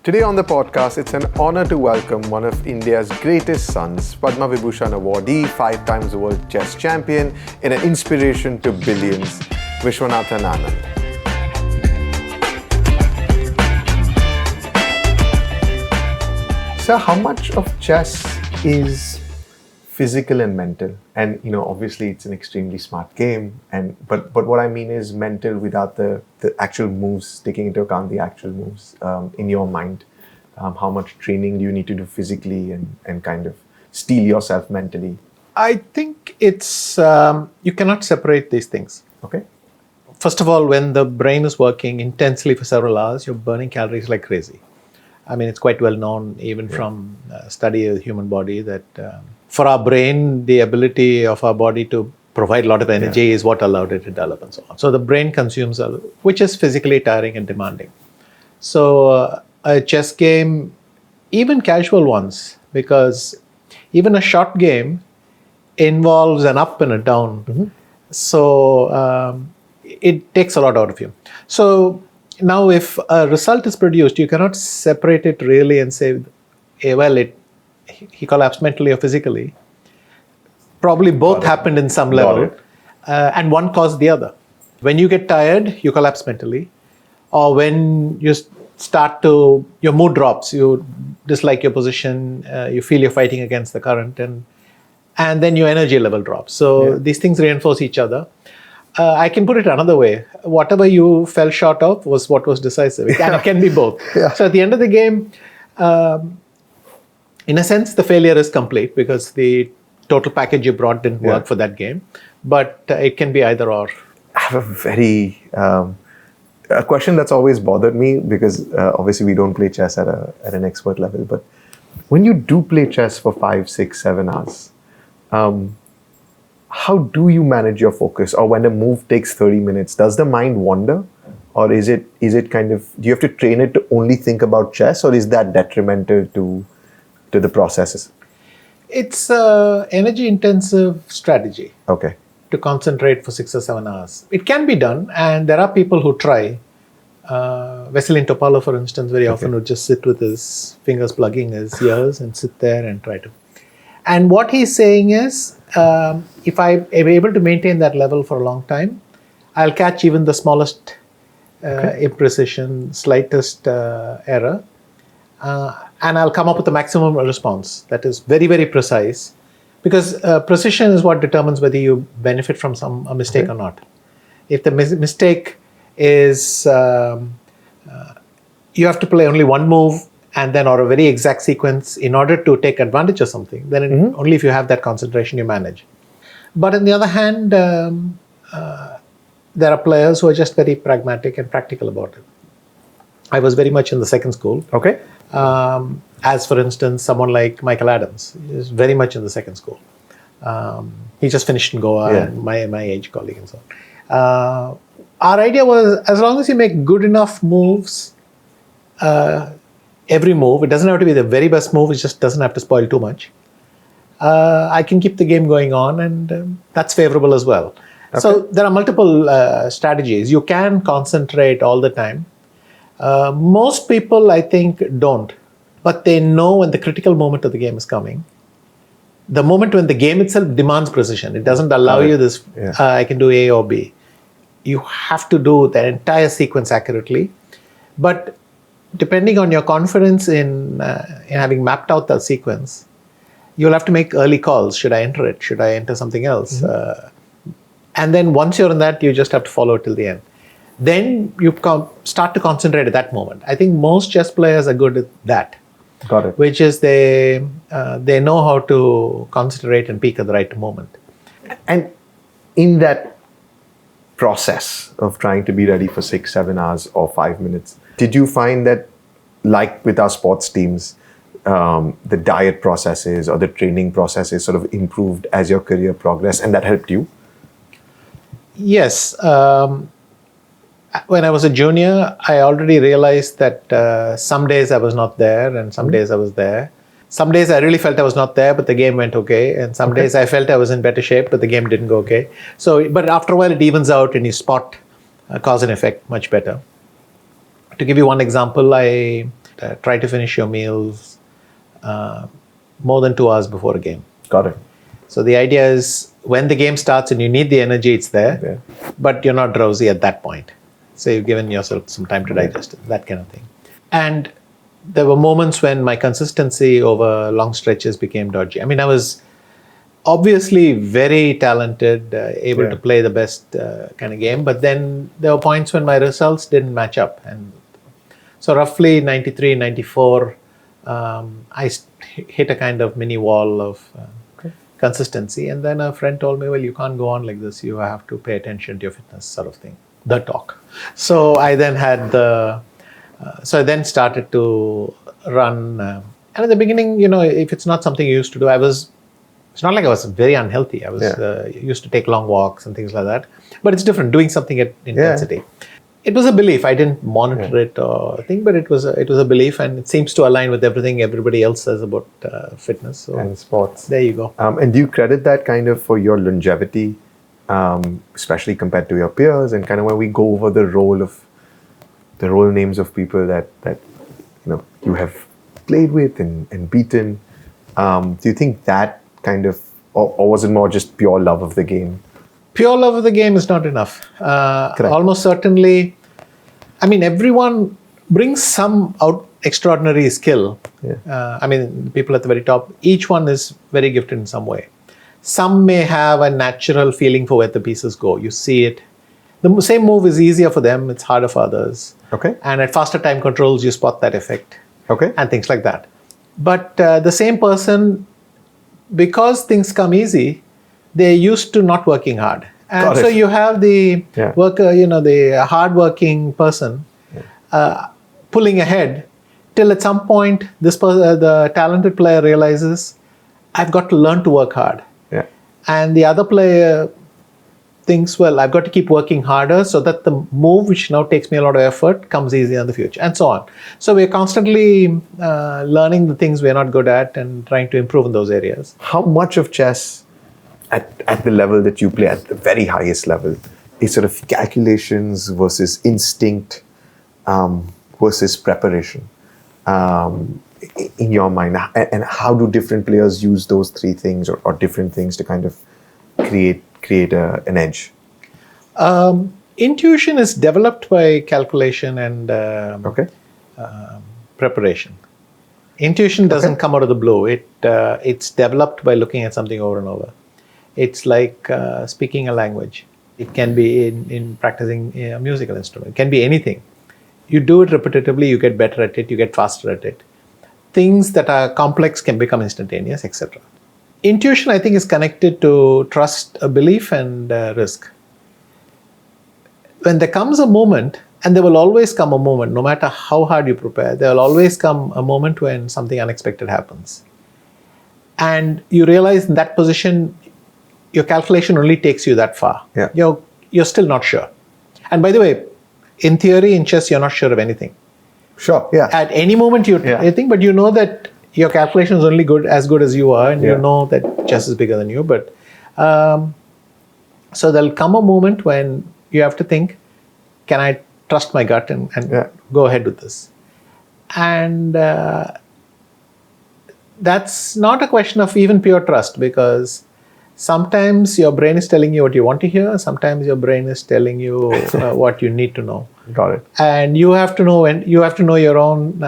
Today on the podcast, it's an honor to welcome one of India's greatest sons, Padma Vibhushan awardee, 5 times world chess champion, and an inspiration to billions, Viswanathan Anand. So how much of chess is physical and mental? And obviously it's an extremely smart game, but what I mean is mental without the actual moves, taking into account the actual moves in your mind. How much training do you need to do physically and kind of steel yourself mentally? I think it's you cannot separate these things. Okay. First of all, when the brain is working intensely for several hours, you're burning calories like crazy. I mean, it's quite well known even from study of the human body that for our brain, the ability of our body to provide a lot of energy is what allowed it to develop and so on. So the brain consumes, which is physically tiring and demanding. So a chess game, even casual ones, because even a short game involves an up and a down. Mm-hmm. So it takes a lot out of you. So now if a result is produced, you cannot separate it really and say, well, he collapsed mentally or physically. Probably both happened in some level, and one caused the other. When you get tired, you collapse mentally, or when you start to, your mood drops, you dislike your position, you feel you're fighting against the current, and then your energy level drops. So these things reinforce each other. I can put it another way. Whatever you fell short of was what was decisive. And it can be both. So at the end of the game, in a sense, the failure is complete because the total package you brought didn't work for that game. But it can be either or. I have a question that's always bothered me because obviously we don't play chess at an expert level. But when you do play chess for 5, 6, 7 hours, how do you manage your focus? Or when a move takes 30 minutes, does the mind wander? Or is it kind of, do you have to train it to only think about chess, or is that detrimental to the processes? It's an energy-intensive strategy. Okay. To concentrate for 6 or 7 hours. It can be done, and there are people who try. Veselin Topalov, for instance, very often would just sit with his fingers plugging his ears and sit there and try to. And what he's saying is, if I am able to maintain that level for a long time, I'll catch even the smallest imprecision, slightest error, and I'll come up with a maximum response that is very, very precise. Because precision is what determines whether you benefit from a mistake or not. If the mistake is you have to play only one move and then or a very exact sequence in order to take advantage of something, then only if you have that concentration you manage. But on the other hand, there are players who are just very pragmatic and practical about it. I was very much in the second school. Okay. As for instance, someone like Michael Adams is very much in the second school. He just finished in Goa, and my age colleague and so on. Our idea was, as long as you make good enough moves, every move, it doesn't have to be the very best move, it just doesn't have to spoil too much. I can keep the game going on, and that's favorable as well. Okay. So there are multiple strategies. You can concentrate all the time. Most people, I think, don't. But they know when the critical moment of the game is coming. The moment when the game itself demands precision. It doesn't allow you this, I can do A or B. You have to do the entire sequence accurately. But depending on your confidence in having mapped out that sequence, you'll have to make early calls. Should I enter it? Should I enter something else? And then once you're in that, you just have to follow it till the end. Then you start to concentrate at that moment. I think most chess players are good at that. Got it. Which is they know how to concentrate and peak at the right moment. And in that process of trying to be ready for 6, 7 hours or 5 minutes, did you find that, like with our sports teams, the diet processes or the training processes sort of improved as your career progressed, and that helped you? Yes. When I was a junior, I already realized that some days I was not there and some days I was there. Some days I really felt I was not there, but the game went okay. And some days I felt I was in better shape, but the game didn't go okay. So, but after a while it evens out and you spot cause and effect much better. To give you one example, try to finish your meals more than 2 hours before a game. Got it. So the idea is when the game starts and you need the energy, it's there, but you're not drowsy at that point. So you've given yourself some time to digest it, that kind of thing. And there were moments when my consistency over long stretches became dodgy. I mean, I was obviously very talented, able to play the best kind of game, but then there were points when my results didn't match up. And so roughly 93, 94, I hit a kind of mini wall of consistency. And then a friend told me, well, you can't go on like this. You have to pay attention to your fitness, sort of thing, the talk. So I then had so I then started to run. And at the beginning, if it's not something you used to do, it's not like I was very unhealthy. I was used to take long walks and things like that. But it's different, doing something at intensity. Yeah. It was a belief. I didn't monitor it or think, but it was a belief, and it seems to align with everything everybody else says about fitness. So and sports. There you go. And do you credit that kind of for your longevity, especially compared to your peers, and kind of when we go over the role names of people that you have played with and beaten? Do you think that kind of, or was it more just pure love of the game? Pure love of the game is not enough. Almost certainly, I mean, everyone brings some extraordinary skill. I mean, people at the very top, each one is very gifted in some way. Some may have a natural feeling for where the pieces go. You see it. The same move is easier for them. It's harder for others. Okay. And at faster time controls, you spot that effect. Okay. And things like that. But the same person, because things come easy, they're used to not working hard. And so you have the worker, the hard-working person pulling ahead till at some point the talented player realizes, I've got to learn to work hard. Yeah. And the other player thinks, well, I've got to keep working harder so that the move, which now takes me a lot of effort, comes easy in the future, and so on. So we're constantly learning the things we're not good at and trying to improve in those areas. How much of chess at the level that you play, at the very highest level, is sort of calculations versus instinct versus preparation in your mind? And how do different players use those three things or different things to kind of create an edge? Intuition is developed by calculation and preparation. Intuition doesn't come out of the blue. It's developed by looking at something over and over. It's like speaking a language. It can be in practicing a musical instrument. It can be anything. You do it repetitively, you get better at it, you get faster at it. Things that are complex can become instantaneous, etc. Intuition, I think, is connected to trust, a belief, and risk. When there comes a moment, and there will always come a moment, no matter how hard you prepare, there will always come a moment when something unexpected happens. And you realize in that position, your calculation only takes you that far. Yeah. You're still not sure. And by the way, in theory, in chess, you're not sure of anything. Sure, yeah. At any moment, you think, but you know that your calculation is only as good as you are, and you know that chess is bigger than you. But so there'll come a moment when you have to think, can I trust my gut and go ahead with this? And that's not a question of even pure trust, because sometimes your brain is telling you what you want to hear. Sometimes your brain is telling you what you need to know. Got it. And you have to know your own.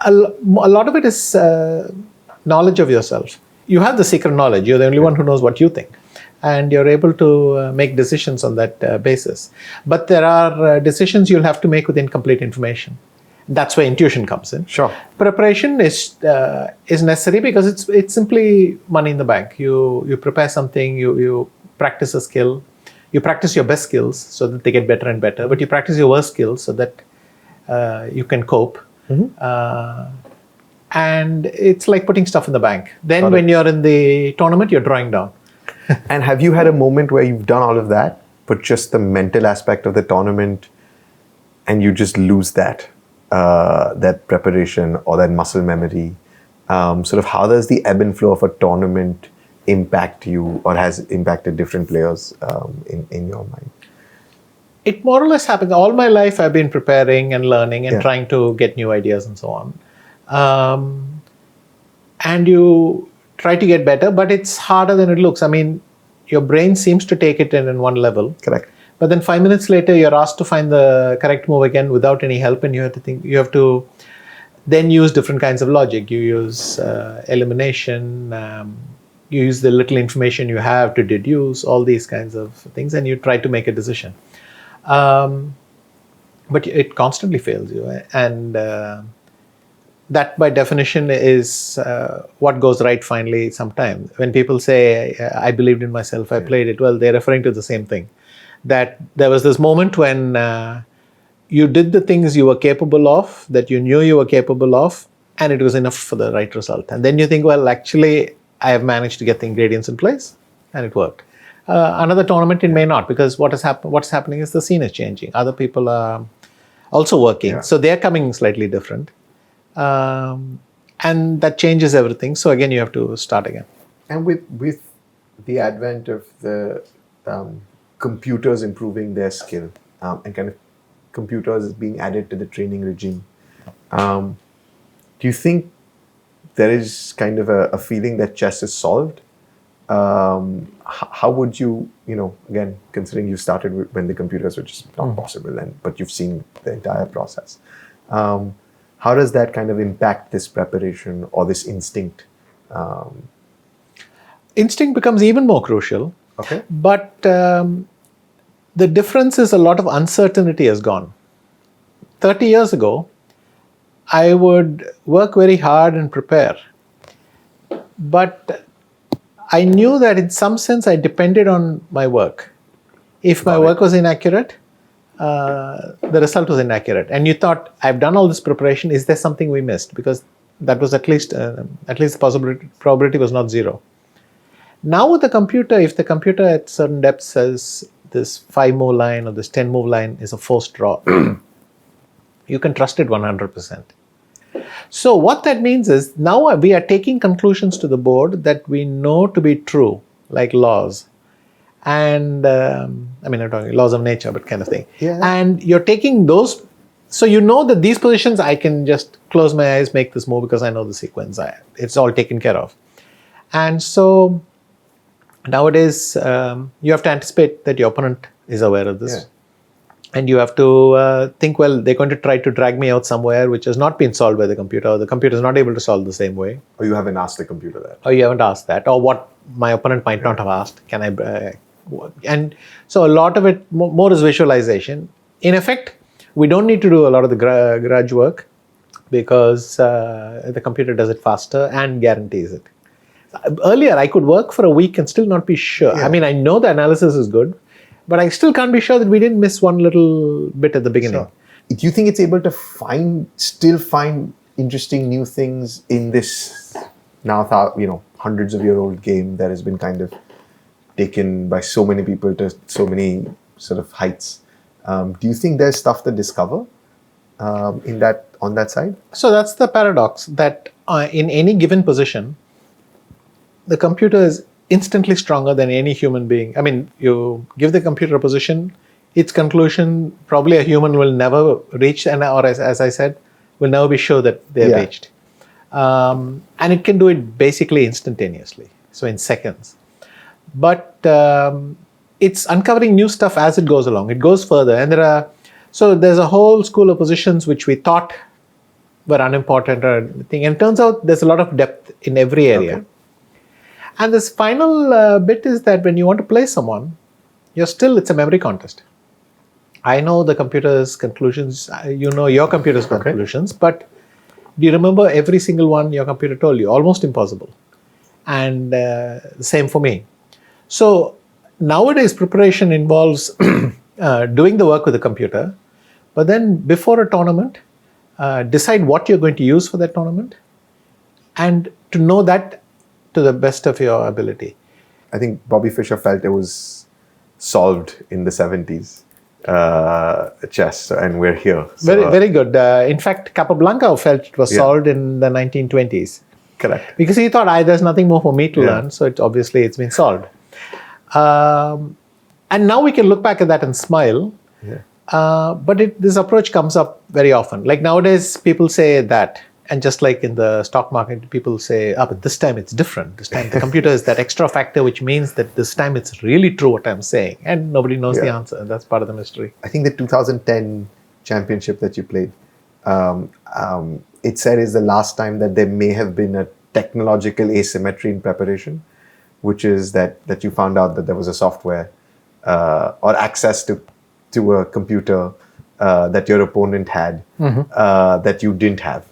A lot of it is knowledge of yourself. You have the secret knowledge. You're the only one who knows what you think, and you're able to make decisions on that basis. But there are decisions you'll have to make with incomplete information. That's where intuition comes in. Sure. Preparation is necessary because it's simply money in the bank. You prepare something, you practice a skill, you practice your best skills so that they get better and better, but you practice your worst skills so that you can cope. Mm-hmm. And it's like putting stuff in the bank. Then when you're in the tournament, you're drawing down. And have you had a moment where you've done all of that, but just the mental aspect of the tournament, and you just lose that preparation or that muscle memory? Sort of how does the ebb and flow of a tournament impact you, or has impacted different players in your mind? It more or less happens. All my life I've been preparing and learning and Yeah. trying to get new ideas and so on. And you try to get better, but it's harder than it looks. I mean, your brain seems to take it in one level. Correct. But then 5 minutes later, you're asked to find the correct move again without any help, and you have to think. You have to then use different kinds of logic. You use elimination. You use the little information you have to deduce all these kinds of things, and you try to make a decision. But it constantly fails you, and that, by definition, is what goes right finally. Sometimes when people say, "I believed in myself, I played it well," they're referring to the same thing. That there was this moment when you did the things you were capable of, that you knew you were capable of, and it was enough for the right result. And then you think, well, actually, I have managed to get the ingredients in place, and it worked. Another tournament, it may not, because what's happening is the scene is changing. Other people are also working, so they're coming slightly different. And that changes everything. So again, you have to start again. And with the advent of the computers improving their skill and kind of computers being added to the training regime, do you think there is kind of a feeling that chess is solved? How would you, again, considering you started when the computers were just not possible, but you've seen the entire process. How does that kind of impact this preparation or this instinct? Instinct becomes even more crucial. Okay. But the difference is a lot of uncertainty has gone. 30 years ago, I would work very hard and prepare. But I knew that in some sense I depended on my work. If my work was inaccurate, the result was inaccurate. And you thought, I've done all this preparation, is there something we missed? Because that was at least the probability was not zero. Now with the computer, if the computer at certain depth says this 5-move line or this 10-move line is a forced draw, you can trust it 100%. So what that means is now we are taking conclusions to the board that we know to be true, like laws. And I'm talking laws of nature, but kind of thing. Yeah. And you're taking those, so you know that these positions, I can just close my eyes, make this move because I know the sequence. It's all taken care of. And so nowadays, you have to anticipate that your opponent is aware of this. Yeah. And you have to think, well, they're going to try to drag me out somewhere which has not been solved by the computer, or the computer is not able to solve the same way. Or you haven't asked the computer that. Or you haven't asked that. Or what my opponent might not have asked. Can I... and so a lot of it more is visualization. In effect, we don't need to do a lot of the grudge work because the computer does it faster and guarantees it. Earlier, I could work for a week and still not be sure. Yeah. I know the analysis is good, but I still can't be sure that we didn't miss one little bit at the beginning. Sure. Do you think it's able to still find interesting new things in this now, hundreds of year old game that has been kind of taken by so many people to so many sort of heights? Do you think there's stuff to discover on that side? So that's the paradox, that in any given position, the computer is instantly stronger than any human being. You give the computer a position, its conclusion, probably a human will never reach, or as I said, will never be sure that they've reached. And it can do it basically instantaneously, so in seconds. But it's uncovering new stuff as it goes along. It goes further, and there's a whole school of positions which we thought were unimportant or anything, and it turns out there's a lot of depth in every area. Okay. And this final bit is that when you want to play someone, it's a memory contest. I know the computer's conclusions, you know your computer's conclusions, but do you remember every single one your computer told you? Almost impossible. And same for me. So nowadays preparation involves doing the work with the computer, but then before a tournament, decide what you're going to use for that tournament, and to know that to the best of your ability. I think Bobby Fischer felt it was solved in the 70s, chess, and we're here. So. Very, very good. In fact, Capablanca felt it was solved in the 1920s. Correct. Because he thought, there's nothing more for me to learn, so it's been solved. And now we can look back at that and smile. But this approach comes up very often. Like nowadays, people say that. And just like in the stock market, people say, but this time it's different. This time the computer is that extra factor, which means that this time it's really true what I'm saying. And nobody knows the answer. That's part of the mystery. I think the 2010 championship that you played, it said is the last time that there may have been a technological asymmetry in preparation, which is that you found out that there was a software or access to a computer that your opponent had that you didn't have.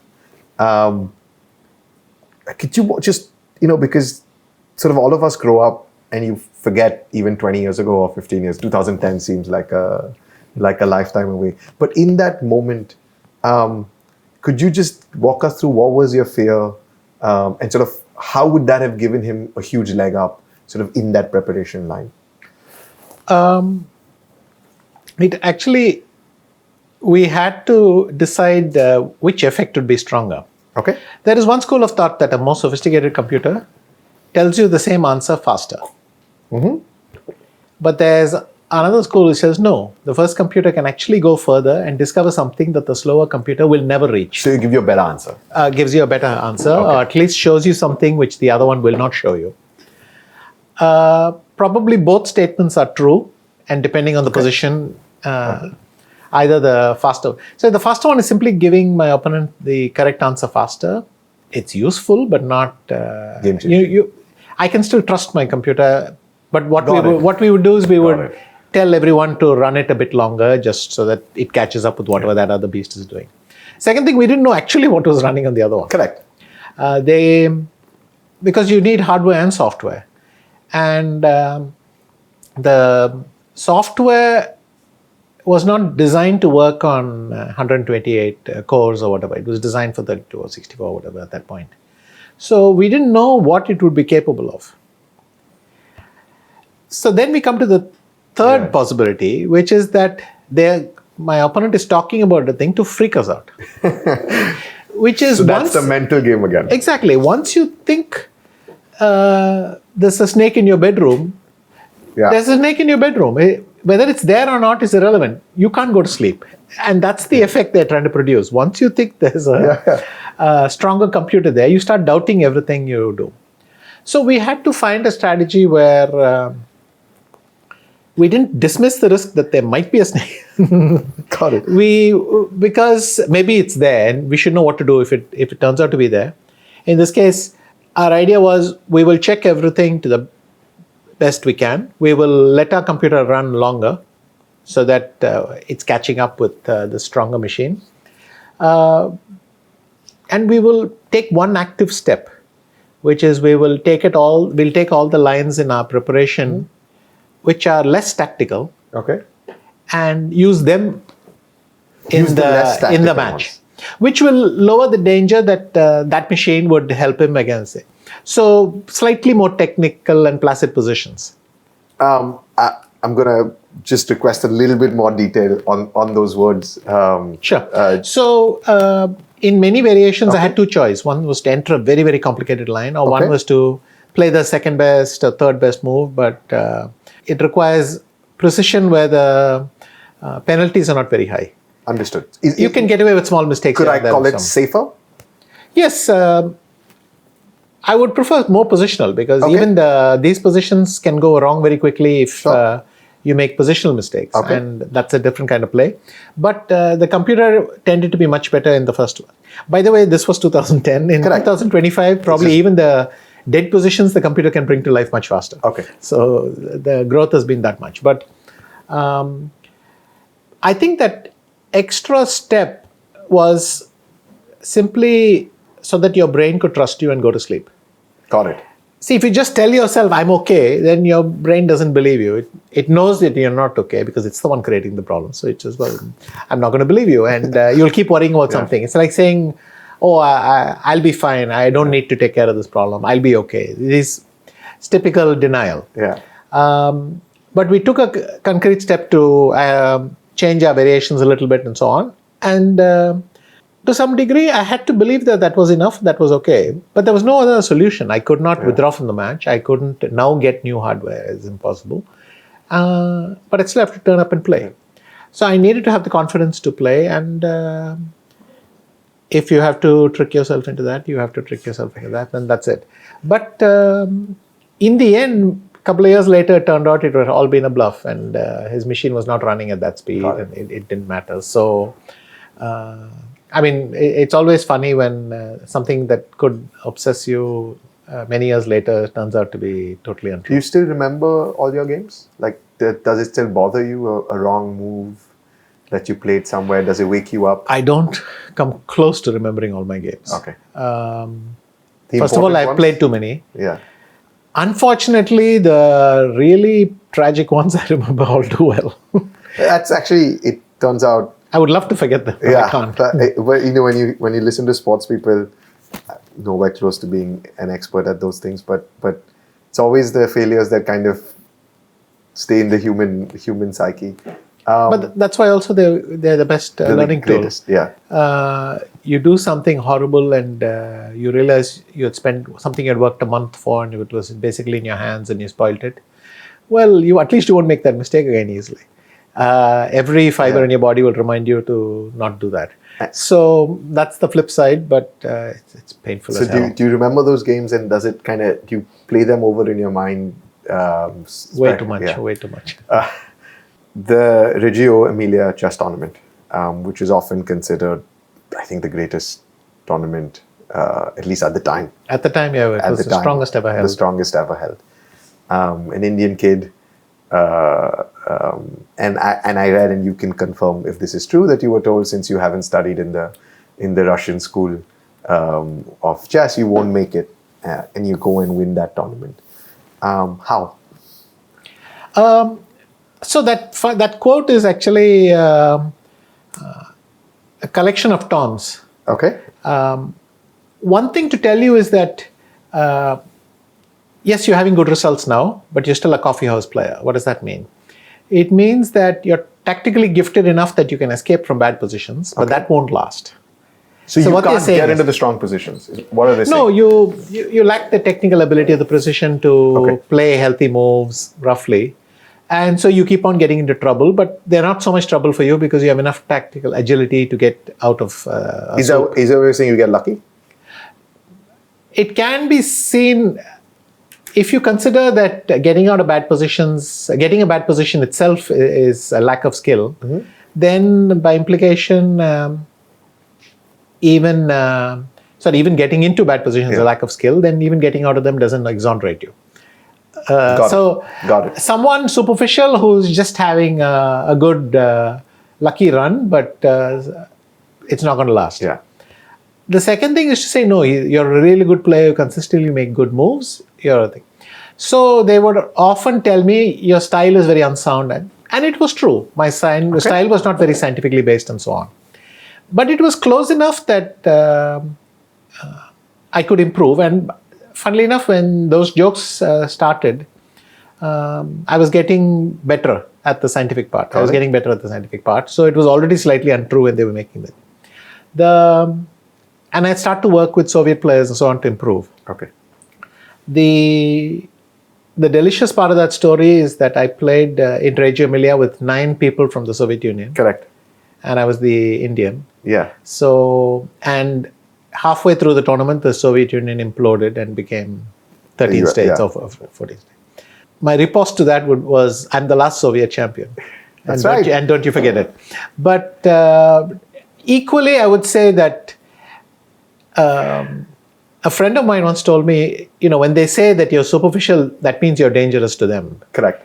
Could you just, because sort of all of us grow up and you forget even 20 years ago or 15 years, 2010 seems like a lifetime away. But in that moment, could you just walk us through what was your fear and sort of how would that have given him a huge leg up sort of in that preparation line? It actually, we had to decide which effect would be stronger. Okay. There is one school of thought that a more sophisticated computer tells you the same answer faster. But there's another school which says, no, the first computer can actually go further and discover something that the slower computer will never reach. So it gives you a better answer. Gives you a better answer, or at least shows you something which the other one will not show you. Probably both statements are true, and depending on the position, either the faster. So the faster one is simply giving my opponent the correct answer faster. It's useful, but not. Game changer. I can still trust my computer, but what we would do is we would tell everyone to run it a bit longer, just so that it catches up with whatever that other beast is doing. Second thing, we didn't know actually what was running on the other one. Correct. Because you need hardware and software, and the software was not designed to work on 128 cores or whatever. It was designed for 32 or 64 or whatever at that point. So we didn't know what it would be capable of. So then we come to the third possibility, which is that my opponent is talking about the thing to freak us out. Which is so that's the mental game again. Exactly. Once you think there's a snake in your bedroom, there's a snake in your bedroom. Whether it's there or not is irrelevant. You can't go to sleep. And that's the effect they're trying to produce. Once you think there's a stronger computer there, you start doubting everything you do. So we had to find a strategy where we didn't dismiss the risk that there might be a snake. Got it. Because maybe it's there and we should know what to do if it turns out to be there. In this case, our idea was we will check everything to the best we can. We will let our computer run longer so that it's catching up with the stronger machine. And we will take one active step, which is we'll take all the lines in our preparation which are less tactical, and use them in the match, which will lower the danger that that machine would help him against it. So slightly more technical and placid positions. I'm going to just request a little bit more detail on those words. Sure. So in many variations, I had two choices. One was to enter a very, very complicated line, or one was to play the second best or third best move, but it requires precision where the penalties are not very high. Understood. You can get away with small mistakes. Could I call it safer? Yes. I would prefer more positional, because even these positions can go wrong very quickly if you make positional mistakes. And that's a different kind of play. But the computer tended to be much better in the first one. By the way, this was 2010. In 2025, probably even the dead positions, the computer can bring to life much faster. So the growth has been that much. But I think that extra step was simply so that your brain could trust you and go to sleep. Got it. See, if you just tell yourself, I'm okay, then your brain doesn't believe you. It knows that you're not okay because it's the one creating the problem. So it says, well, I'm not going to believe you. And you'll keep worrying about something. It's like saying, oh, I'll be fine. I don't need to take care of this problem. I'll be okay. It's typical denial. But we took a concrete step to change our variations a little bit and so on. And to some degree, I had to believe that that was enough, that was okay. But there was no other solution. I could not withdraw from the match. I couldn't now get new hardware. It's impossible. But I still have to turn up and play. So I needed to have the confidence to play, and if you have to trick yourself into that, you have to trick yourself into that, and that's it. But in the end, a couple of years later, it turned out it had all been a bluff, and his machine was not running at that speed, and it didn't matter. So, I mean, it's always funny when something that could obsess you many years later turns out to be totally untrue. Do you still remember all your games? Like, does it still bother you, a wrong move that you played somewhere? Does it wake you up? I don't come close to remembering all my games. Okay. First of all, I've played too many. Yeah. Unfortunately, the really tragic ones I remember all too well. That's actually, it turns out. I would love to forget them, but I can't. But when you listen to sports people, nowhere close to being an expert at those things, but it's always the failures that kind of stay in the human psyche. But that's why also they're the best learning tool. Yeah. You do something horrible and you realize you had spent something you had worked a month for, and it was basically in your hands and you spoiled it. Well, at least you won't make that mistake again easily. Every fiber in your body will remind you to not do that. So that's the flip side, but it's painful as hell. Do you remember those games, and do you play them over in your mind? Way too much. The Reggio Emilia chess tournament, which is often considered, I think, the greatest tournament, at least at the time. At the time, yeah, it was the strongest ever held. The strongest ever held. An Indian kid, and I read, and you can confirm if this is true, that you were told, since you haven't studied in the Russian school of chess, you won't make it, and you go and win that tournament. How? So that quote is actually a collection of toms. Okay. One thing to tell you is that yes, you're having good results now, but you're still a coffee house player. What does that mean? It means that you're tactically gifted enough that you can escape from bad positions, but that won't last. So you can't get into the strong positions. What are they saying? No, you lack the technical ability or the precision to play healthy moves roughly. And so you keep on getting into trouble, but they're not so much trouble for you because you have enough tactical agility to get out of. Is that what you're saying? You get lucky? It can be seen if you consider that getting a bad position itself is a lack of skill. Mm-hmm. Then by implication, even getting into bad positions is a lack of skill. Then even getting out of them doesn't exonerate you. Got it. Someone superficial who's just having a good lucky run, but it's not going to last. Yeah. The second thing is to say, no, you're a really good player, you consistently make good moves, you're a thing. So they would often tell me, your style is very unsound. And it was true. My style was not very scientifically based and so on. But it was close enough that I could improve. And funnily enough, when those jokes started, I was getting better at the scientific part. So it was already slightly untrue when they were making that. And I started to work with Soviet players and so on to improve. Okay. The delicious part of that story is that I played in Reggio Emilia with 9 people from the Soviet Union. Correct. And I was the Indian. Yeah. So, and halfway through the tournament, the Soviet Union imploded and became 13 states of 14 states. My riposte to that was, I'm the last Soviet champion. That's right. And don't you forget it. But equally, I would say that a friend of mine once told me, when they say that you're superficial, that means you're dangerous to them. Correct.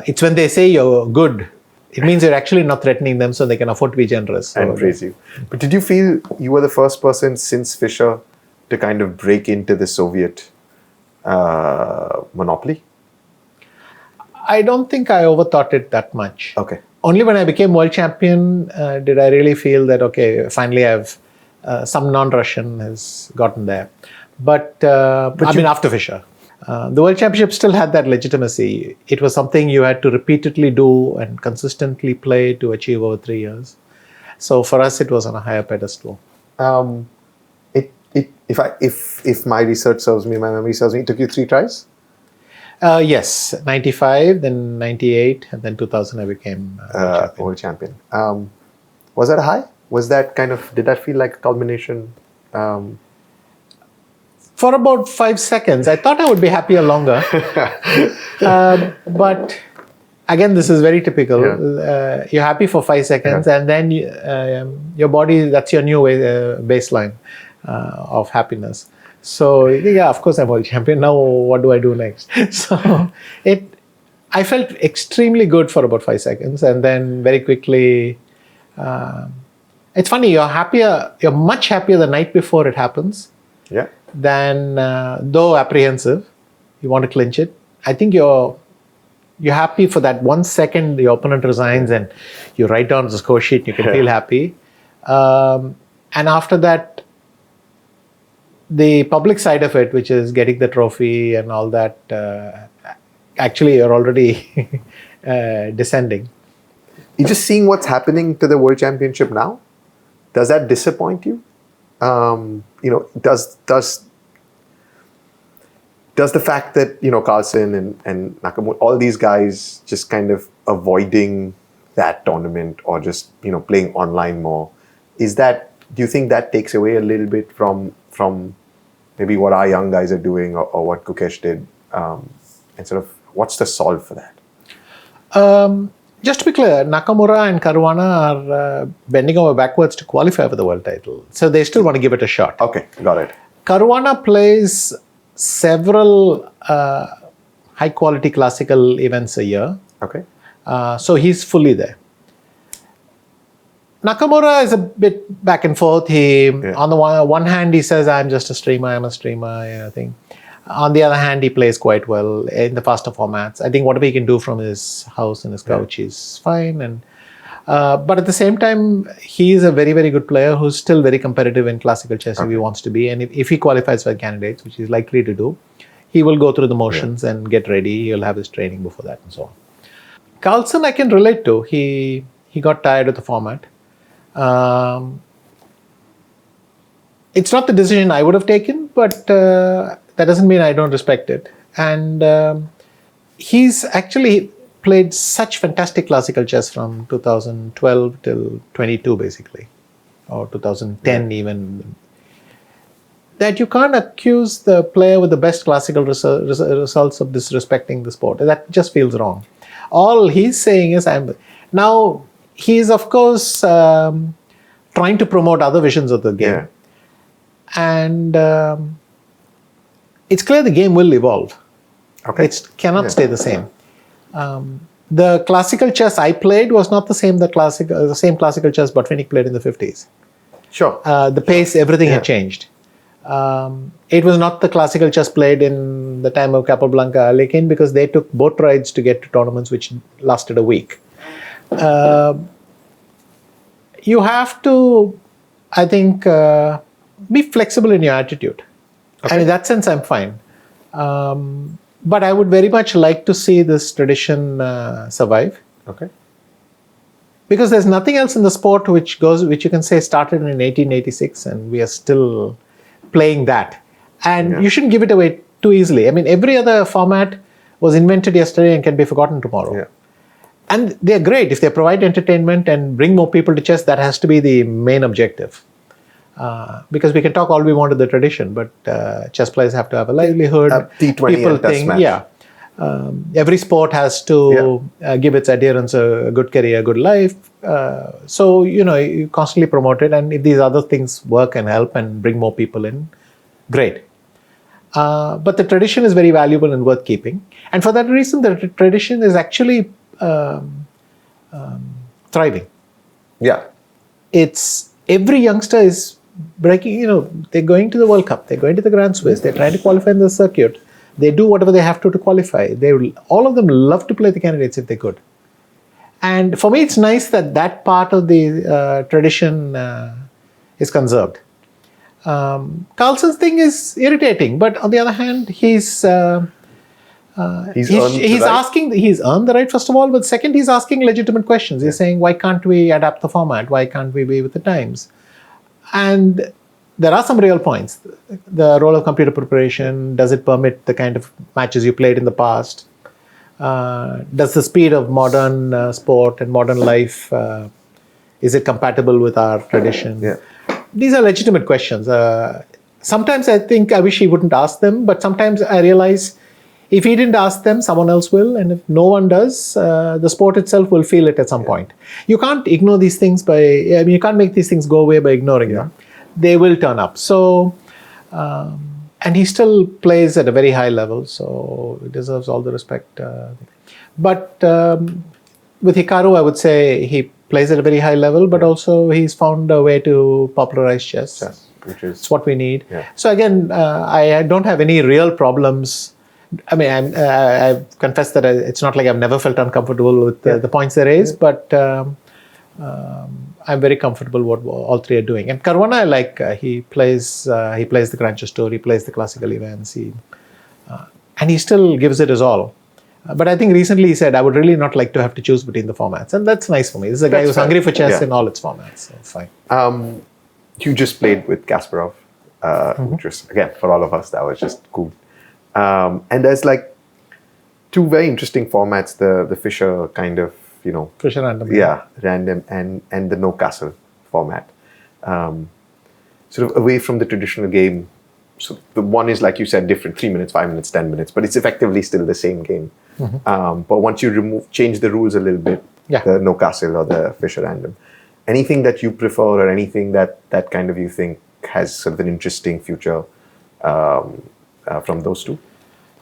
It's when they say you're good, it means you're actually not threatening them, so they can afford to be generous. And praise you. But did you feel you were the first person since Fischer to kind of break into the Soviet monopoly? I don't think I overthought it that much. Okay. Only when I became world champion did I really feel that, okay, finally I've some non-Russian has gotten there. But after Fischer. The World Championship still had that legitimacy. It was something you had to repeatedly do and consistently play to achieve over 3 years. So for us, it was on a higher pedestal. If my research serves me, my memory serves me, it took you 3 tries? Yes, 95, then 98, and then 2000 I became champion. World champion. Was that a high? Was that did that feel like a culmination? For about 5 seconds. I thought I would be happier longer. But again, this is very typical. Yeah. You're happy for 5 seconds, and then your body, that's your new baseline of happiness. So, yeah, of course I'm world champion. Now, what do I do next? So, I felt extremely good for about 5 seconds, and then very quickly, it's funny, you're much happier the night before it happens. Yeah. Than, though apprehensive, you want to clinch it. I think you're happy for that 1 second the opponent resigns and you write down the score sheet, you can feel happy. And after that, the public side of it, which is getting the trophy and all that, actually you're already descending. You're just seeing what's happening to the World Championship now? Does that disappoint you? Does the fact that Carlsen and Nakamura, all these guys just kind of avoiding that tournament or just playing online more, do you think that takes away a little bit from maybe what our young guys are doing or what Kukesh did, and sort of what's the solve for that? Just to be clear, Nakamura and Caruana are bending over backwards to qualify for the world title. So they still want to give it a shot. Okay, got it. Caruana plays several high-quality classical events a year. Okay. So he's fully there. Nakamura is a bit back and forth. On the one hand, he says, I'm just a streamer, I'm a streamer, thing. On the other hand, he plays quite well in the faster formats. I think whatever he can do from his house and his couch is fine. And but at the same time, he is a very, very good player who's still very competitive in classical chess if he wants to be. And if he qualifies for candidates, which he's likely to do, he will go through the motions and get ready. He'll have his training before that and so on. Carlsen, I can relate to. He got tired of the format. It's not the decision I would have taken, but that doesn't mean I don't respect it. And he's actually played such fantastic classical chess from 2012 till 22, basically, or 2010 even, that you can't accuse the player with the best classical results of disrespecting the sport. That just feels wrong. All he's saying is, now he's of course trying to promote other visions of the game. And it's clear the game will evolve. Okay. It cannot stay the same. The classical chess I played was not the same classical chess Botvinnik played in the 50s. Sure. The pace, everything had changed. It was not the classical chess played in the time of Capablanca Alekhine because they took boat rides to get to tournaments which lasted a week. You have to, I think, be flexible in your attitude. And in that sense, I'm fine. But I would very much like to see this tradition survive. Okay. Because there's nothing else in the sport which you can say started in 1886 and we are still playing that. And you shouldn't give it away too easily. I mean, every other format was invented yesterday and can be forgotten tomorrow. Yeah. And they're great. If they provide entertainment and bring more people to chess, that has to be the main objective. Because we can talk all we want of the tradition, but chess players have to have a livelihood. T20 people think, every sport has to give its adherents a good career, a good life. So, you constantly promote it. And if these other things work and help and bring more people in, great. But the tradition is very valuable and worth keeping. And for that reason, the tradition is actually thriving. Yeah. It's every youngster is breaking, they're going to the World Cup, they're going to the Grand Swiss, they're trying to qualify in the circuit. They do whatever they have to qualify. All of them love to play the candidates if they could. And for me, it's nice that part of the tradition is conserved. Carlsen's thing is irritating, but on the other hand, he's earned the right, first of all, but second, he's asking legitimate questions. He's saying, why can't we adapt the format? Why can't we be with the times? And there are some real points. The role of computer preparation, does it permit the kind of matches you played in the past? Does the speed of modern sport and modern life, is it compatible with our tradition? Yeah. These are legitimate questions. Sometimes I think I wish he wouldn't ask them, but sometimes I realize if he didn't ask them, someone else will. And if no one does, the sport itself will feel it at some point. You can't ignore these things you can't make these things go away by ignoring them. They will turn up. So, and he still plays at a very high level, so he deserves all the respect. But with Hikaru, I would say he plays at a very high level, but also he's found a way to popularize chess. Which is it's what we need. Yeah. So again, I don't have any real problems. I mean, I confess that it's not like I've never felt uncomfortable with the points they raise, but I'm very comfortable with what all three are doing. And Caruana, I like. He plays the Grand Chess Tour, he plays the classical events, and he still gives it his all. But I think recently he said, I would really not like to have to choose between the formats. And that's nice for me. This is a guy who's hungry for chess in all its formats. So fine. You just played with Kasparov, which was, again, for all of us, that was just cool. And there's like two very interesting formats, the Fischer kind of, Fischer random. Yeah, random and the no-castle format. Sort of away from the traditional game. So the one is, like you said, different, 3 minutes, 5 minutes, 10 minutes, but it's effectively still the same game. But once you change the rules a little bit, the no-castle or the Fischer random, anything that you prefer or anything that kind of you think has sort of an interesting future from those two?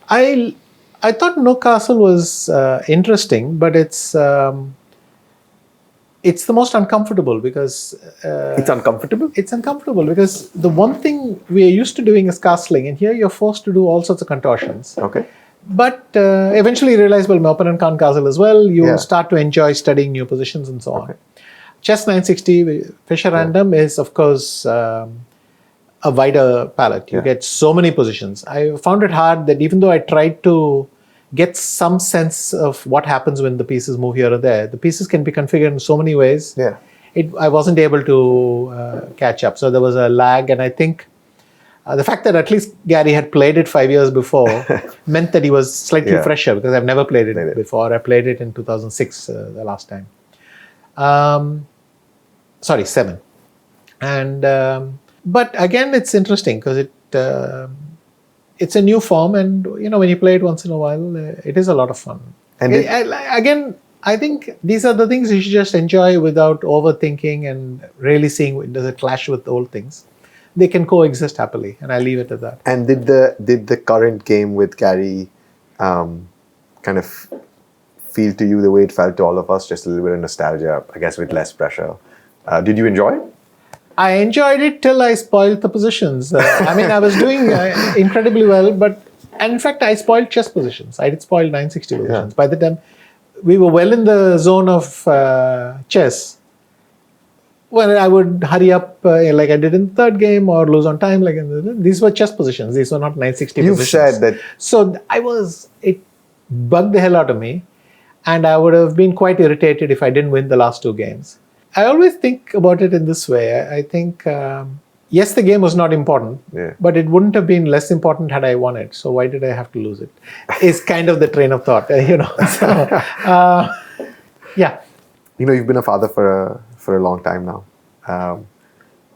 I thought No Castle was interesting, but it's the most uncomfortable because... it's uncomfortable? It's uncomfortable because the one thing we are used to doing is castling, and here you're forced to do all sorts of contortions. Okay. But eventually you realize, well, my opponent can't castle as well. You start to enjoy studying new positions and so on. Chess960, Fischer random is, of course... a wider palette. You get so many positions. I found it hard that even though I tried to get some sense of what happens when the pieces move here or there, the pieces can be configured in so many ways. Yeah. I wasn't able to catch up. So there was a lag, and I think the fact that at least Gary had played it 5 years before meant that he was slightly fresher, because I've never played it before. I played it in 2006, the last time. 7. And... but again, it's interesting because it's a new form, and when you play it once in a while, it is a lot of fun. And again, I think these are the things you should just enjoy without overthinking and really seeing does it clash with old things. They can coexist happily, and I leave it at that. And did the current game with Gary kind of feel to you the way it felt to all of us, just a little bit of nostalgia, I guess, with less pressure? Did you enjoy it? I enjoyed it till I spoiled the positions. I was doing incredibly well, and in fact, I spoiled chess positions. I did spoil 960 positions. Yeah. By the time we were well in the zone of chess, when I would hurry up like I did in the third game, or lose on time. These were chess positions. These were not 960 You've positions. said that. So it bugged the hell out of me, and I would have been quite irritated if I didn't win the last 2 games. I always think about it in this way. I think, yes, the game was not important, but it wouldn't have been less important had I won it. So why did I have to lose it? Is kind of the train of thought, So, yeah. You've been a father for a long time now.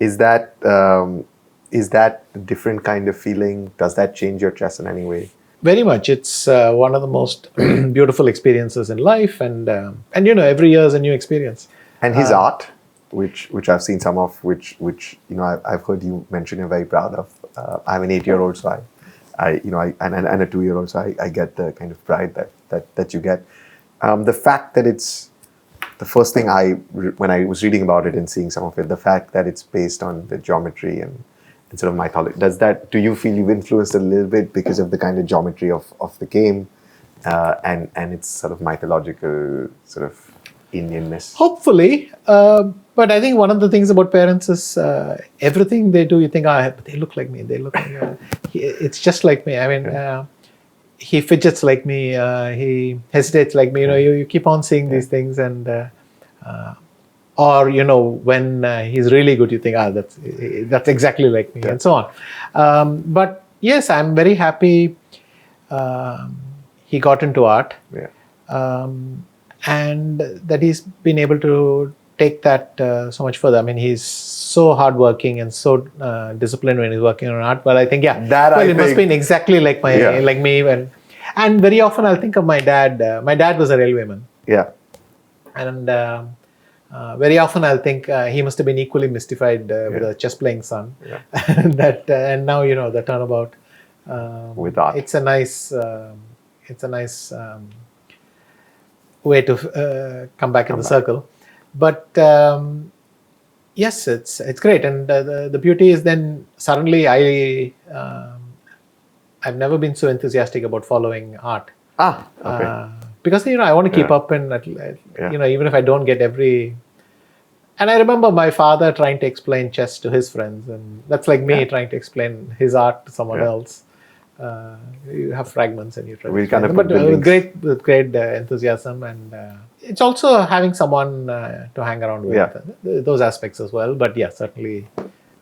Is that a different kind of feeling? Does that change your chess in any way? Very much. It's one of the most beautiful experiences in life, and every year is a new experience. And his art, which I've seen some of, which I've heard you mention you're very proud of. I have an 8-year-old, so and a 2-year-old, so I get the kind of pride that you get. The fact that it's the first thing when I was reading about it and seeing some of it, the fact that it's based on the geometry and sort of mythology, do you feel you've influenced a little bit because of the kind of geometry of the game and its sort of mythological sort of Indianness? Hopefully, but I think one of the things about parents is everything they do, you think, they look like me. They look like it's just like me. He fidgets like me. He hesitates like me. You keep on seeing these things, and or when he's really good, you think, that's exactly like me, and so on. But yes, I'm very happy he got into art, and that he's been able to take that so much further. I mean, he's so hardworking and so disciplined when he's working on art. But I think, it must have been exactly like like me. And very often I'll think of my dad. My dad was a railwayman. Yeah. And very often I'll think he must have been equally mystified with a chess playing son. Yeah. And now the turnabout with art. It's a nice way to come back in the circle. But yes, it's great, and the beauty is then suddenly I've never been so enthusiastic about following art. Okay. Because I want to keep up, and even if I don't get every. And I remember my father trying to explain chess to his friends, and that's like me trying to explain his art to someone else. You have fragments and you try to explain them, but with great enthusiasm, and it's also having someone to hang around with, those aspects as well. But certainly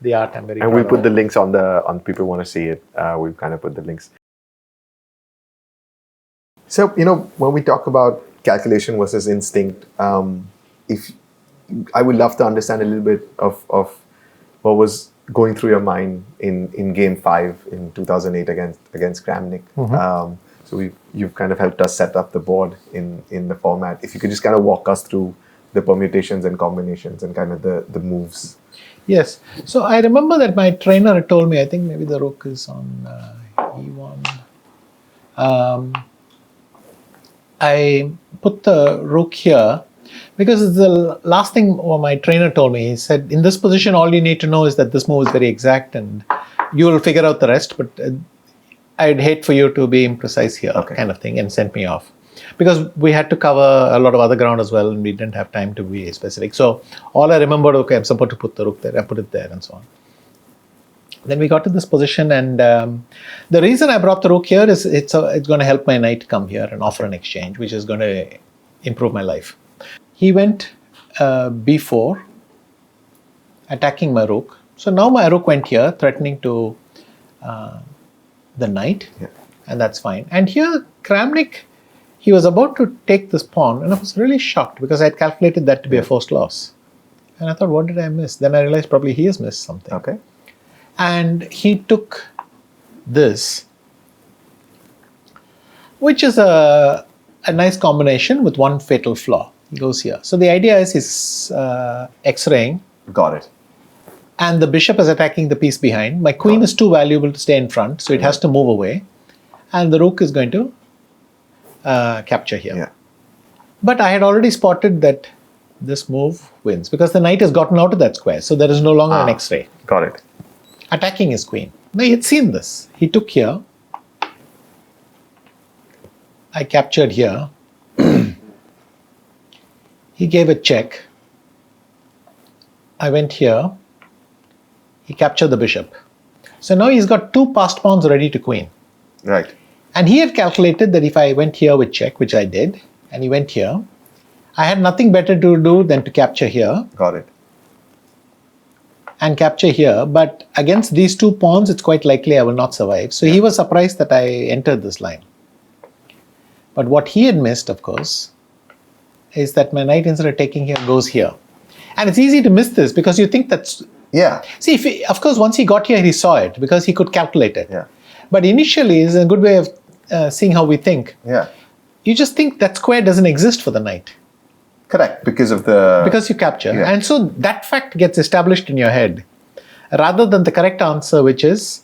the art I'm very proud we'll put the links on people who want to see it. We'll kind of put the links. So, when we talk about calculation versus instinct, if I would love to understand a little bit of what was going through your mind in Game 5 in 2008 against Kramnik. So you've kind of helped us set up the board in the format. If you could just kind of walk us through the permutations and combinations and kind of the moves. Yes. So I remember that my trainer had told me, I think maybe the rook is on E1. I put the rook here because it's the last thing my trainer told me. He said, in this position, all you need to know is that this move is very exact and you will figure out the rest, but I'd hate for you to be imprecise here, kind of thing, and sent me off. Because we had to cover a lot of other ground as well, and we didn't have time to be specific. So all I remembered, I'm supposed to put the rook there, I put it there, and so on. Then we got to this position, and the reason I brought the rook here is it's going to help my knight come here and offer an exchange, which is going to improve my life. He went b4, attacking my rook. So now my rook went here, threatening to the knight, and that's fine. And here, Kramnik, he was about to take this pawn, and I was really shocked because I had calculated that to be a forced loss. And I thought, what did I miss? Then I realized probably he has missed something. Okay. And he took this, which is a nice combination with one fatal flaw. He goes here. So the idea is he's X-raying. Got it. And the bishop is attacking the piece behind. My queen is too valuable to stay in front, so it has to move away. And the rook is going to capture here. Yeah. But I had already spotted that this move wins because the knight has gotten out of that square, so there is no longer an X-ray. Got it. Attacking his queen. Now he had seen this. He took here. I captured here. He gave a check. I went here. He captured the bishop. So now he's got two passed pawns ready to queen. Right. And he had calculated that if I went here with check, which I did, and he went here, I had nothing better to do than to capture here. Got it. And capture here. But against these two pawns, it's quite likely I will not survive. So he was surprised that I entered this line. But what he had missed, of course, is that my knight, instead of taking here, goes here. And it's easy to miss this because you think that's... Yeah. See, of course, once he got here, he saw it because he could calculate it. Yeah. But initially, it's a good way of seeing how we think. Yeah. You just think that square doesn't exist for the knight. Correct, because of the... Because you capture. Yeah. And so that fact gets established in your head rather than the correct answer, which is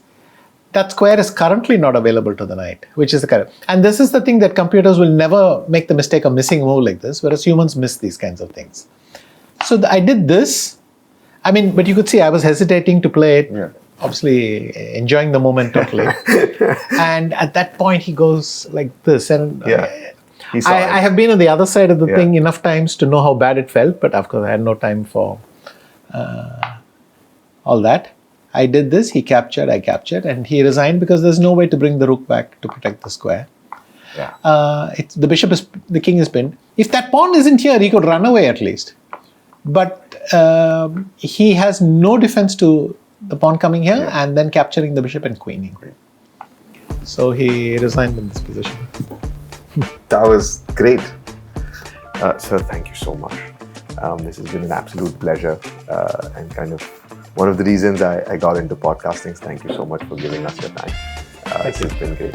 that square is currently not available to the knight, which is the correct. And this is the thing that computers will never make the mistake of missing a move like this, whereas humans miss these kinds of things. So I did this. I mean, but you could see I was hesitating to play it, obviously enjoying the moment totally. And at that point, he goes like this. And I have been on the other side of the thing enough times to know how bad it felt, but of course I had no time for all that. I did this, he captured, I captured, and he resigned because there's no way to bring the rook back to protect the square. Yeah. The king is pinned. If that pawn isn't here, he could run away at least. But he has no defense to the pawn coming here Yeah. and then capturing the bishop and queening. So he resigned in this position. That was great. Sir, thank you so much. This has been an absolute pleasure and kind of one of the reasons I got into podcasting. Thank you so much for giving us your time. This has been great.